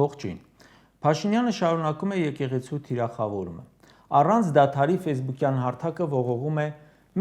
Ողջույն։ Փաշինյանը շարունակում է եկեղեցու թիրախավորումը։ Առանց դադարի Facebook-յան հարթակը ողողում է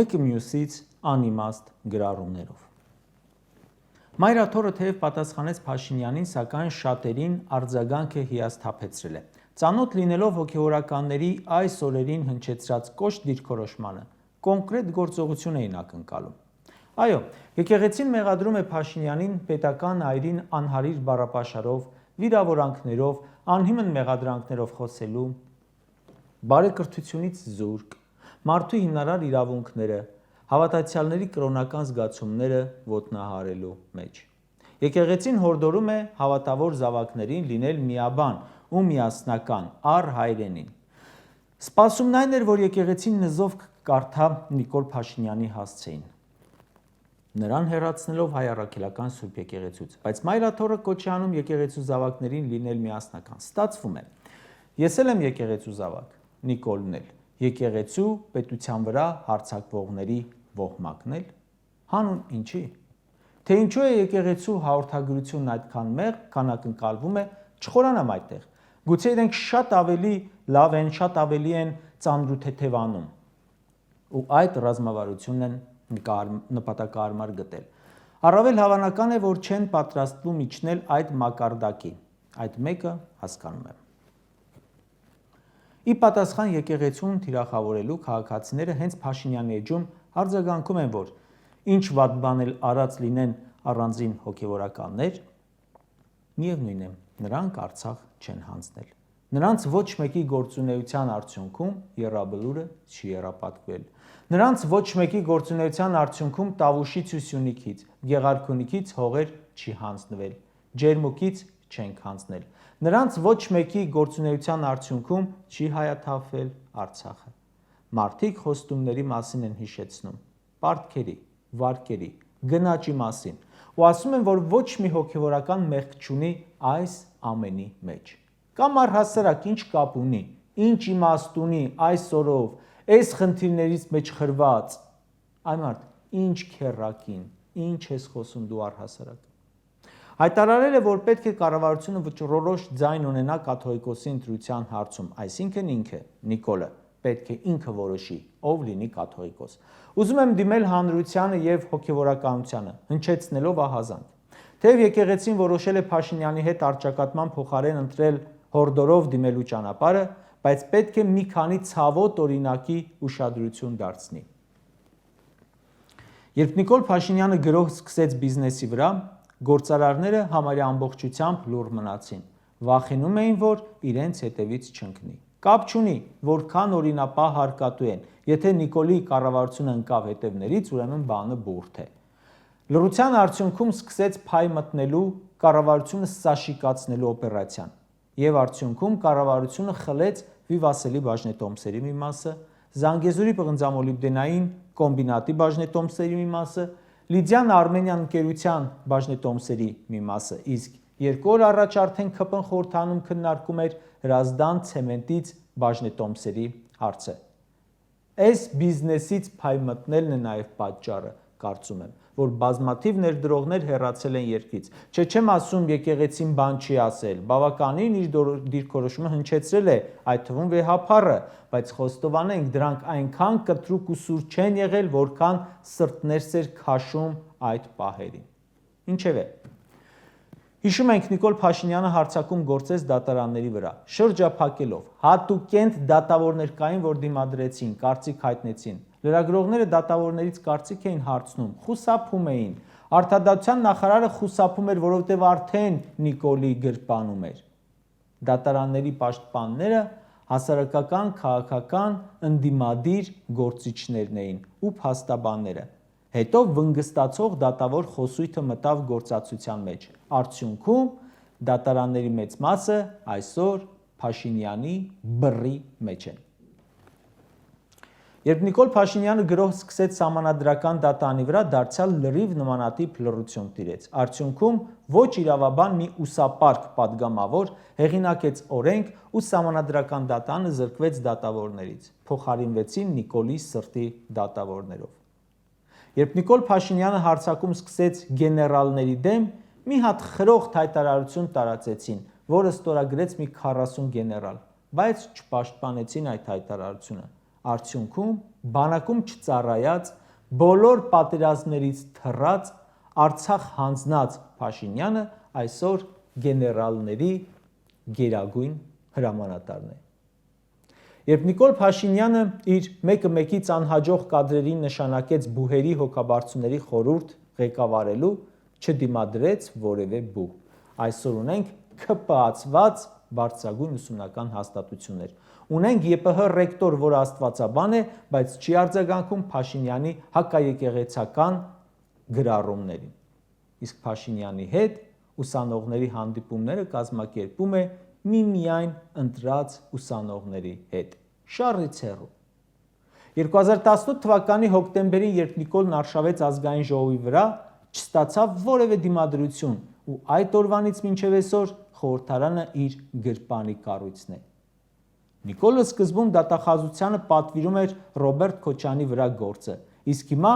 մեկը մյուսից անիմաստ գրառումներով։ Մայրաթորը թեև պատասխանեց Փաշինյանին, սակայն շատերին արձագանքը հիասթափեցրել է։ Ծանոթ լինելով հոգևորականների այս օրերին հնչեցրած կոշտ դիրքորոշմանը, կոնկրետ գործողություն էին ակնկալում։ Այո, եկեղեցին մեղադրում է Փաշինյանին պետական այրին անհարիր բառապաշարով, վիրավորանքներով, անհիմն մեղադրանքներով խոսելու, բարեկրթությունից զուրկ, մարդու հիմնարար իրավունքները, հավատացյալների կրոնական զգացումները ոտնահարելու մեջ։ Եկեղեցին հորդորում է հավատավոր զավակներին լինել միաբան ու միասնական առ հայրենին։ Սպասումն այն էր, որ եկեղեցին նզով կարդա Նիկոլ Փաշինյանի հասցեին, նրան հեռացնելով հայ առաքելական Սուրբ եկեղեցուց, բայց Մայրաթորը կոչ է անում եկեղեցու զավակներին լինել միասնական։ Ստացվում է։ Ես էլ եմ եկեղեցու զավակ, Նիկոլն էլ, եկեղեցու պետության վրա հարձակվողների ոհմակն էլ, հանուն ինչի։ Թե ինչու է եկեղեցու հաղորդագրությունն այդքան մեղ, քան ակնկալվում է, չխորանամ այդտեղ։ Գուցե իրենք շատ ավելի լավ են, շատ ավելի են ծանրութեթևանում ու այդ ռազմավարությունն են նպատակահարմար գտել։ Առավել հավանական է, որ չեն պատրաստվում իջնել այդ մակարդակի, այդ մեկը հասկանում եմ։ Ի պատասխան եկեղեցուն թիրախավորելու քաղաքացիները հենց Փաշինյանի էջում արձագանքում են, որ ինչ վատ բան էլ արած լինեն առանձին հոգևորականներ, միևնույն է, նրանք Արցախ չեն հանձնել։ Նրանց ոչ մեկի գործունեության արդյունքում եռաբլուրը չի եռապատկվել։ Նրանց ոչ մեկի գործունեության արդյունքում Տավուշից ու Սյունիքից, Գեղարքունիքից հողեր չի հանձնվել, Ջերմուկից չենք հանձնել։ Նրանց ոչ մեկի գործունեության արդյունքում չի հայաթափվել Արցախը։ Մարդիկ խոստումների մասին են հիշեցնում, պարտքերի, վարկերի, գնաճի մասին ու ասում են, որ ոչ մի հոգևորական մեղք չունի այս ամենի մեջ։ Կամ առհասարակ ինչ կապ ունի, ինչ իմաստ ունի այս օրով, այս խնդիրներից մեջ խրված, այ մարդ, ինչ քեռակին, ինչ ես խոսում դու առհասարակ։ Հայտարարել է, որ պետք է կառավարությունը վճռորոշ ձայն ունենա կաթողիկոսի ընտրության հարցում, այսինքն ինքը, Նիկոլը, պետք է ինքը որոշի, ով լինի կաթողիկոս։ Ուզում եմ դիմել հանրությանը եւ հոգեվորականությանը, հնչեցնելով ահազանգ։ Թեև եկեղեցին որոշել է Փաշինյանի հետ առճակատման փոխարեն ընտրել հորդորով դիմելու ճանապարհը, բայց պետք է մի քանի ցավոտ օրինակի ուշադրություն դարձնի։ Երբ Նիկոլ Փաշինյանը գրող սկսեց բիզնեսի վրա, գործարարները համարյա ամբողջությամբ լուռ մնացին, վախենում էին, որ իրենց հետևից չընկնի։ Կապ չունի, որքան օրինապահ հարկատու են, եթե Նիկոլի կառավարությունը ընկավ հետևներից, ուրեմն բանը բուրդ է։ Լռության արդյունքում սկսեց փայ մտնելու, կառավարությունը սաշիկացնելու օպերացիան, եւ արդյունքում կառավարությունը խլեց Վիվասելի բաժնետոմսերի մի մասը, Զանգեզուրի պղնձամոլիբդենային կոմբինատի բաժնետոմսերի մի մասը, Լիդիան Արմենիան ընկերության բաժնետոմսերի մի մասը, իսկ 2 օր առաջ արդեն ԿՊ-ն խորհրդանում քննարկում էր Հրազդան ցեմենտից բաժնետոմսերի հարցը։ Այս բիզնեսից փայ մտնելն է նաև պատճառը, կարծում եմ, որ բազմաթիվ ներդրողներ հեռացել են երկրից։ Չեմ ասում եկեղեցին բան չի ասել, բավականին իր դիրքորոշումը հնչեցրել է, այդ թվում վեհափառը, բայց խոստովանենք, դրանք այնքան կտրուկ ու սուր չեն եղել, որքան սրտներս էր քաշում այդ պահերին։ Ինչևէ, հիշում ենք Նիկոլ Փաշինյանը հարձակում գործեց դատարանների վրա, շրջափակելով, հատուկենտ դատավորներ կային, որ դիմադրեցին, կարծիք հայտնեցին։ Լրագրողները դատավորներից կարծիք էին հարցնում, խուսափում էին։ Արդարադատության նախարարը խուսափում էր, որովհետև արդեն Նիկոլի գրպանում էր։ Դատարանների պաշտպանները հասարակական, քաղաքական, ընդդիմադիր գործիչներն էին ու փաստաբանները։ Հետո վնգստացող դատավոր խոսույթը մտավ գործածության մեջ։ Արդյունքում դատարանների մեծ մասը այսօր Փաշինյանի բռի մեջ են։ Երբ Նիկոլ Փաշինյանը գրող սկսեց սահմանադրական դատանի վրա, դարձյալ լրիվ նմանատիպ լռություն տիրեց։ Արդյունքում ոչ իրավաբան մի ուսապարկ падգամավոր հեղինակեց օրենք ու սահմանադրական դատանը զրկվեց դատավորներից, փոխարինվեցին Նիկոլի սրտի դատավորներով։ Երբ Նիկոլ Փաշինյանը հարձակում սկսեց գեներալների դեմ, մի հատ խրոխտ հայտարարություն տարածեցին, որը ստորագրեց մի 40 գեներալ, բայց չպաշտպանեցին այդ հայտարարությունը։ Արդյունքում բանակում չծառայած, բոլոր պատերազմներից թռած, Արցախ հանձնած Փաշինյանը այսօր գեներալների գերագույն հրամանատարն է։ Երբ Նիկոլ Փաշինյանը իր մեկը մեկից անհաջող կադրերին նշանակեց բուհերի հոգաբարձուների խորհուրդ ղեկավարելու, չդիմադրեց որևէ բու։ Այսօր ունենք ՔՊԱ-ված բարձրագույն ուսումնական հաստատություններ։ Ունենք ԵՊՀ ռեկտոր, որը աստվածաբան է, բայց չի արձագանքում Փաշինյանի հակաեկեղեցական գրառումներին։ Իսկ Փաշինյանի հետ ուսանողների հանդիպումները կազմակերպում է միմիայն ընտրած ուսանողների հետ։ Շառից հեռու։ 2018 թվականի հոկտեմբերին, երբ Նիկոլն արշավեց ազգային ժողովի վրա, չստացավ որևէ դիմադրություն ու այդ օրվանից մինչև այսօր խորհրդարանը իր գրպանի կառույցն է։ Նիկոլը սկզբում դատախազությանը պատվիրում էր Ռոբերտ Քոչյանի վրա գործը, իսկ հիմա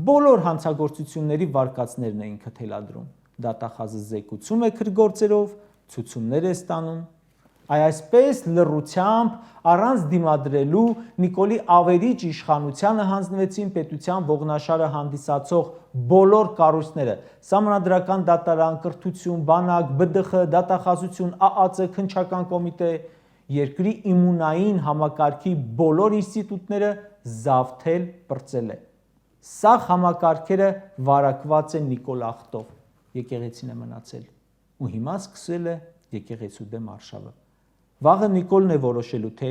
բոլոր հանցագործությունների վարկածներն էին քթելադրում։ Դատախազը զեկուցում է քրգործերով, ցուցումներ է ստանում։ Այսպես լռությամբ, առանց դիմադրելու Նիկոլի ավերիչ իշխանությանը հանձնվեցին պետության ողնաշարը հանդիսացող բոլոր կառույցները՝ Սահմանադրական դատարան, կրթություն, բանակ, ԲԴԽ, դատախազություն, ԱԱԾ, քննչական կոմիտե, երկրի իմունային համակարգի բոլոր ինստիտուտները զավթել, պրծել է։ Սաղ համակարգերը վարակված են Նիկոլ ախտով, եկեղեցին է մնացել, ու հիմա սկսել է եկեղեցու դեմ արշավը։ Վաղը Նիկոլն է որոշելու, թե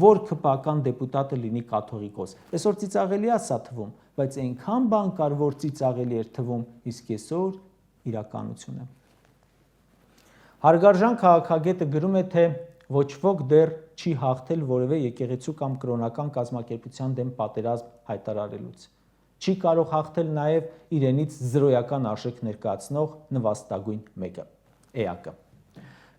որ ՔՊԱ-ական դեպուտատը լինի կաթողիկոս։ Այսօր ծիծաղելի է սա թվում, բայց այնքան բան կար, որ ծիծաղելի էր թվում, իսկ այսօր իրականություն է։ Հարգարժան քաղաքագետը գրում է, թե ոչ ոք դեռ չի հաղթել որևէ եկեղեցու կամ կրոնական կազմակերպության դեմ պատերազմ հայտարարելուց։ Չի կարող հաղթել նաև իրենից զրոյական արժեք ներկայացնող նվաստագույն մեկը՝ ԵԱԿ-ը։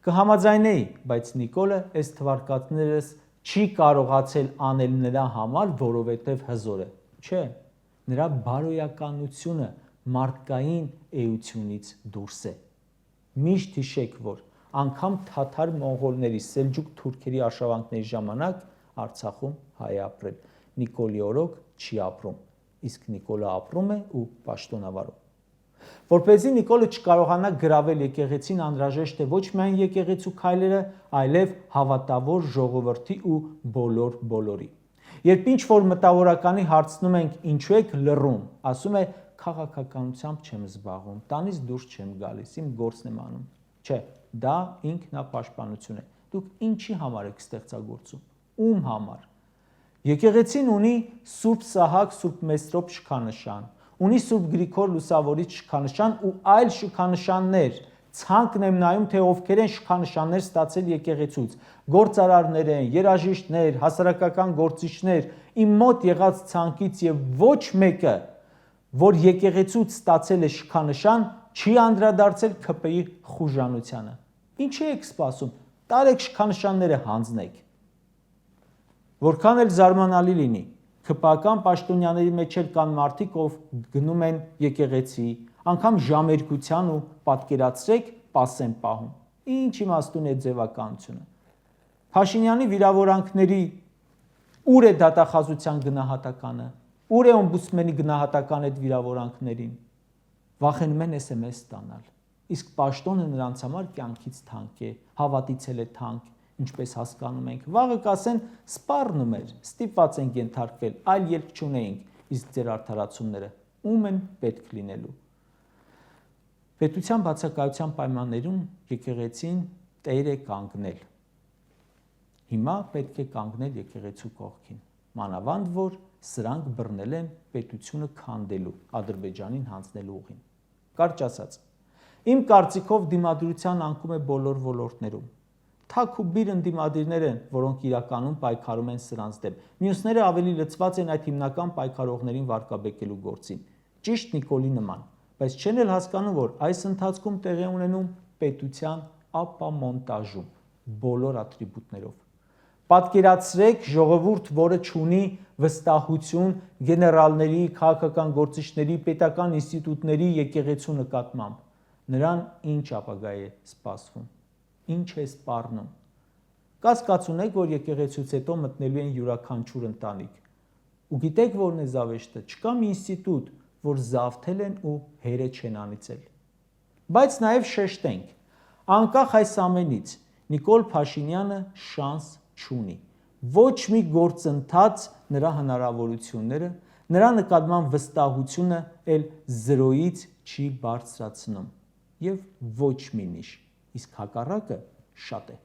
Կհամաձայնեի, բայց Նիկոլը այս թվարկածներս չի կարողացել անել նրա համար, որովհետև հզոր է։ Չէ, նրա բարոյականությունը մարդկային էությունից դուրս է։ Միշտ հիշեք, որ անգամ թաթար մոնղոլների, սելջուկ թուրքերի արշավանքների ժամանակ Արցախում հայ է ապրել։ Նիկոլի օրոք չի ապրում, իսկ Նիկոլը ապրում է ու պաշտոնավարում։ Որպեսզի Նիկոլը չկարողանա գրավել եկեղեցին, անհրաժեշտ է ոչ միայն եկեղեցու քայլերը, այլև հավատավոր ժողովրդի ու բոլորի։ Երբ ինչ-որ մտավորականի հարցնում ենք ինչու եք լռում, ասում է քաղաքականությամբ չեմ զբաղվում, տանից դուրս չեմ գալիս, իմ գործն եմ անում։ Չէ, դա ինքնապաշտպանություն է։ Դուք ինչի համար եք ստեղծագործում, ում համար։ Եկեղեցին ունի Սուրբ Սահակ, Սուրբ Մեսրոպ շքանշան, ունի Սուրբ Գրիգոր Լուսավորիչ շքանշան ու այլ շքանշաններ։ Ցանկն եմ նայում, թե ովքեր են շքանշաններ ստացել եկեղեցուց, գործարարներ են, երաժիշտներ, հասարակական գործիչներ, իմ մոտ եղած ցանկից եւ ոչ մեկը, որ եկեղեցուց ստացել է շքանշան, չի անդրադարձել ՔՊ-ի խուժանությանը։ Ինչի եք սպասում, տարեք շքանշանները հանձնեք։ Որքան էլ զարմանալի լինի, ՔՊԱ-ական պաշտոնյաների մեջ էլ կան մարդիկ, ով գնում են եկեղեցի, անգամ ժամերկության ու պատկերացրեք պասեն պահում։ Ինչ իմաստուն է ձևականությունը։ Փաշինյանի վիրավորանքների ուր է դատախազության գնահատականը, ուր է օմբուդսմենի գնահատականը այդ վիրավորանքներին։ Վախենում են SMS ստանալ, իսկ պաշտոնը նրանց համար կյանքից թանկ է, հավատից էլ է թանկ, ինչպես հասկանում ենք։ Վաղը կասեն սպառնում էր, ստիպված ենք ենթարկվել, այլ ելք չունեինք, իսկ ձեր արդարացումները ում են պետք լինելու։ Պետության բացակայության պայմաններում եկեղեցին տեր է կանգնել։ Հիմա պետք է կանգնել եկեղեցու կողքին, մանավանդ որ սրանք բռնել են պետությունը քանդելու, Ադրբեջանին հանձնելու ուղին։ Կարճ ասած, իմ կարծիքով դիմադրության անկում է բոլոր ոլորտներում։ Թակ ու բիր ընդդիմադիրներ են, որոնք իրականում պայքարում են սրանց դեմ։ Մյուսները ավելի լծված են այդ հիմնական պայքարողներին վարկաբեկելու գործին։ Ճիշտ Նիկոլի նման, բայց չեն էլ հասկանում, որ այս ընթացքում տեղի է ունենում պետության ապամոնտաժում բոլոր ատրիբուտներով։ Պատկերացրեք ժողովուրդ, որը չունի վստահություն գեներալների, քաղաքական գործիչների, պետական ինստիտուտների, եկեղեցու նկատմամբ, նրան ինչ ապագա է սպասվում։ ինչ է սպառնում։ Կասկածունեք, որ եկեղեցուց հետո մտնելու են յուրաքանչյուր ընտանիք։ Ու գիտեք որն է զավեշտը, չկա մի ինստիտուտ, որ զավթել են ու հերը չեն անիծել։ Բայց նաև շեշտենք, անկախ այս ամենից, Նիկոլ Փաշինյանը շանս չունի։ Ոչ մի գործընթաց նրա հնարավորությունները, նրա նկատմամբ վստահությունը էլ զրոյից չի բարձրացնում։ Եվ ոչ մի նիշ, իսկ հակառակը շատ է։